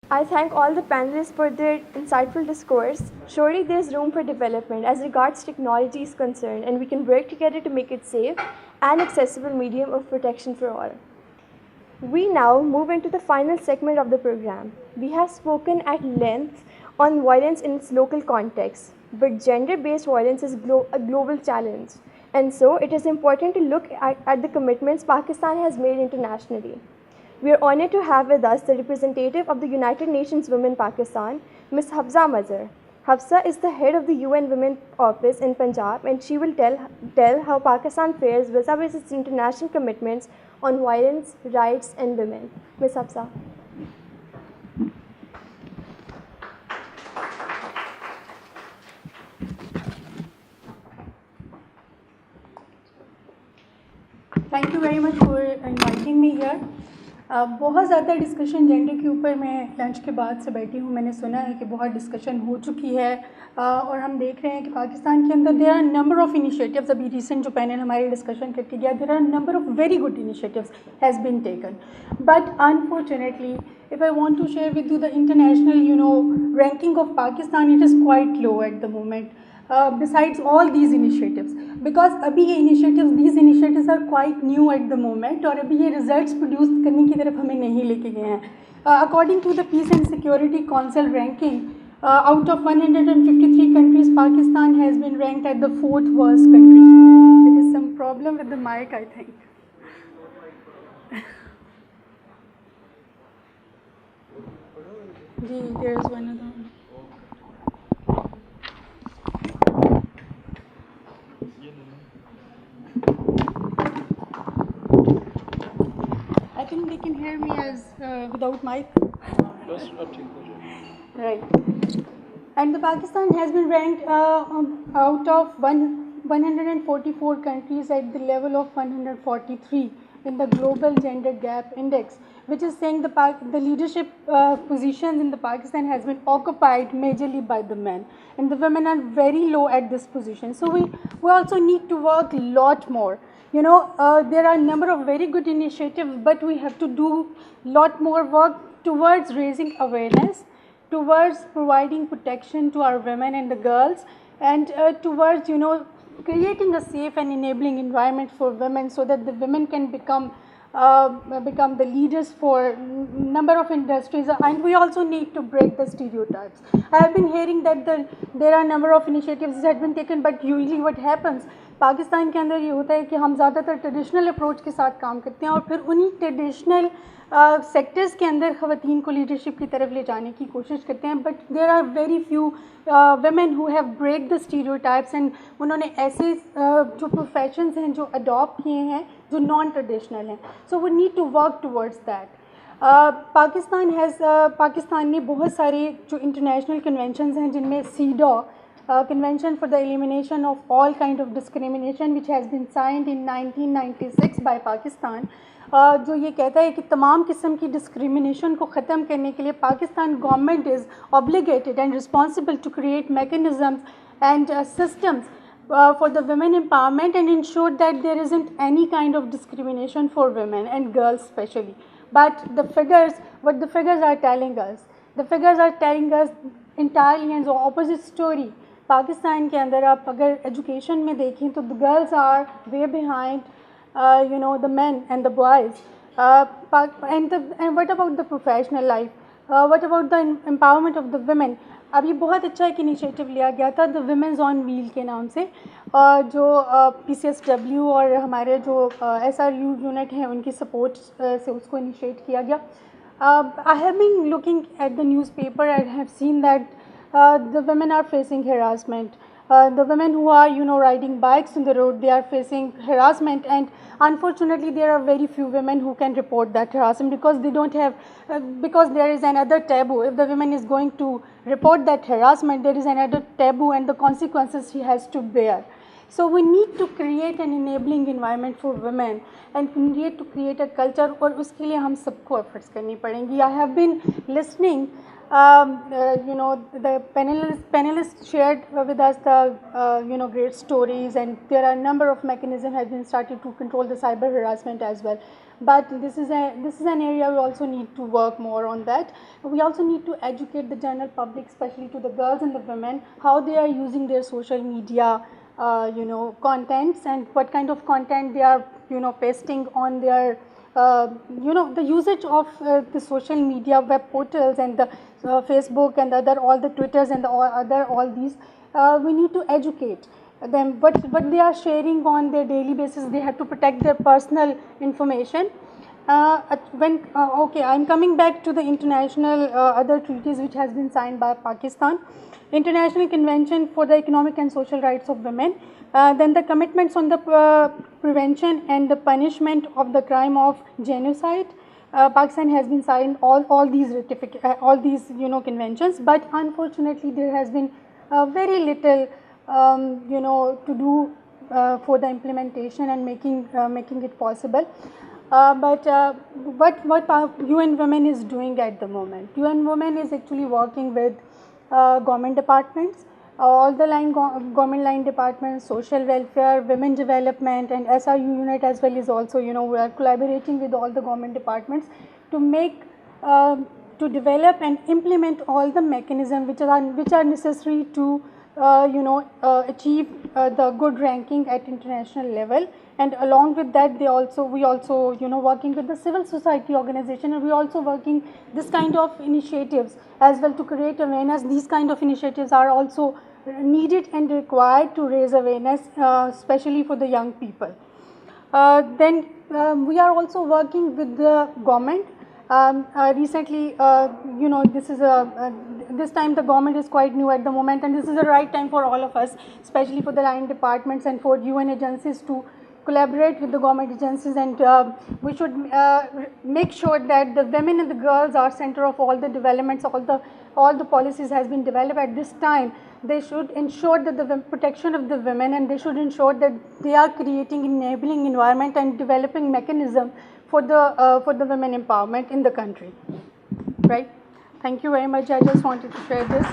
I thank all the panelists for their insightful discourse. Surely there's room for development as regards technology is concerned, and we can work together to make it safe and accessible medium of protection for all. We now move into the final segment of the program. We have spoken at length on violence in its local context, but gender-based violence is a global challenge, and so it is important to look at the commitments Pakistan has made internationally. We are honored to have with us the representative of the United Nations Women Pakistan, Ms. Hafsa Mazhar. Hafsa is the head of the UN Women Office in Punjab, and she will tell how Pakistan fares vis-a-vis its international commitments on violence, rights, and women. Ms. Hafsa. Thank you very much for inviting me here. बहुत ज़्यादा discussion gender के ऊपर मैं lunch के बाद से बैठी हूँ, मैंने सुना है कि बहुत डिस्कशन हो चुकी है और हम देख रहे हैं कि पाकिस्तान के अंदर there are number of initiatives. अभी रिसेंट जो पैनल हमारे डिस्कशन करके गया, there are number of very good initiatives has been taken, but unfortunately if I want to share with you the international ranking of Pakistan, it is quite low at the moment. Besides all these initiatives, because अभी ये these initiatives are quite new at the moment और अभी ये results produce करने की तरफ हमें नहीं लेके गए हैं. According to the Peace and Security Council ranking, out of 153 countries, Pakistan has been ranked at the 4th worst country. There is some problem with the mic, I think. There is one other one. I think they can hear me as without mic. Right. And the Pakistan has been ranked out of 144 countries at the level of 143 in the Global Gender Gap Index, which is saying the leadership positions in the Pakistan has been occupied majorly by the men, and the women are very low at this position. So we also need to work a lot more. There are a number of very good initiatives, but we have to do a lot more work towards raising awareness, towards providing protection to our women and the girls, and towards creating a safe and enabling environment for women so that the women can become the leaders for number of industries. And we also need to break the stereotypes. I have been hearing that there are number of initiatives that have been taken, but usually what happens, Pakistan के अंदर ये होता है कि हम ज़्यादातर traditional approach के साथ काम करते हैं और फिर उन्हीं ट्रेडिशनल सेक्टर्स के अंदर ख़वातीन को लीडरशिप की तरफ ले जाने की कोशिश करते हैं, but there are very few women who have break the stereotypes, and उन्होंने ऐसे जो प्रोफेशंस हैं जो अडॉप्ट किए हैं जो नॉन ट्रेडिशनल हैं. So we need to work towards that. Pakistan ने बहुत सारे जो इंटरनेशनल कन्वेंशंस हैं, जिनमें सीडॉ Convention for the Elimination of All Kind of Discrimination, which has been signed in 1996 by Pakistan, जो ये कहता है कि तमाम किस्म की डिस्क्रिमिनेशन को ख़त्म करने के लिए Pakistan government is obligated and responsible to create mechanisms and systems for the women empowerment and ensure that there isn't any kind of discrimination for women and girls especially. But what the figures are telling us entirely and the opposite story. Pakistan के अंदर आप अगर education में देखें तो the girls are way behind the man and the boys. And what about the professional life, what about the empowerment of the women. अब ये बहुत अच्छा एक इनिशिएटिव लिया गया था द वुमेन्स ऑन व्हील के नाम से, जो PCSW और हमारे जो SRU यूनिट हैं उनकी सपोर्ट से उसको इनिशिएट किया गया. I have been looking at the newspaper and have seen that the women are facing harassment. The women who are riding bikes on the road, they are facing harassment, and unfortunately there are very few women who can report that harassment because they don't have because there is another taboo. If the woman is going to report that harassment, there is another taboo and the consequences she has to bear. So we need to create an enabling environment for women and we need to create a culture, और उसके लिए हम सबको efforts करनी पड़ेंगी. I have been listening The panelists shared with us the great stories, and there are a number of mechanisms have been started to control the cyber harassment as well. But this is an area we also need to work more on that. We also need to educate the general public, especially to the girls and the women, how they are using their social media contents, and what kind of content they are pasting on their the usage of the social media web portals and the Facebook and all the Twitters and all these. We need to educate them what they are sharing on their daily basis. They have to protect their personal information. Okay, I'm coming back to the international other treaties which has been signed by Pakistan. International Convention for the Economic and Social Rights of Women, then the commitments on the prevention and the punishment of the crime of genocide. Pakistan has been signed all these conventions, but unfortunately there has been very little to do for the implementation and making it possible. But what UN Women is doing at the moment? UN Women is actually working with government departments, all the government line departments, social welfare, women development, and SRU unit as well is also, we are collaborating with all the government departments to make to develop and implement all the mechanisms which are necessary to achieve the good ranking at international level. And along with that, we also working with the civil society organization, and we also working this kind of initiatives as well to create awareness. These kind of initiatives are also needed and required to raise awareness, especially for the young people. Then we are also working with the government. Recently, this time the government is quite new at the moment, and this is the right time for all of us, especially for the line departments and for UN agencies, to collaborate with the government agencies, and we should make sure that the women and the girls are center of all the developments. All the policies has been developed at this time. They should ensure that the protection of the women, and they should ensure that they are creating enabling environment and developing mechanism for the women empowerment in the country. Right? Thank you very much. I just wanted to share this.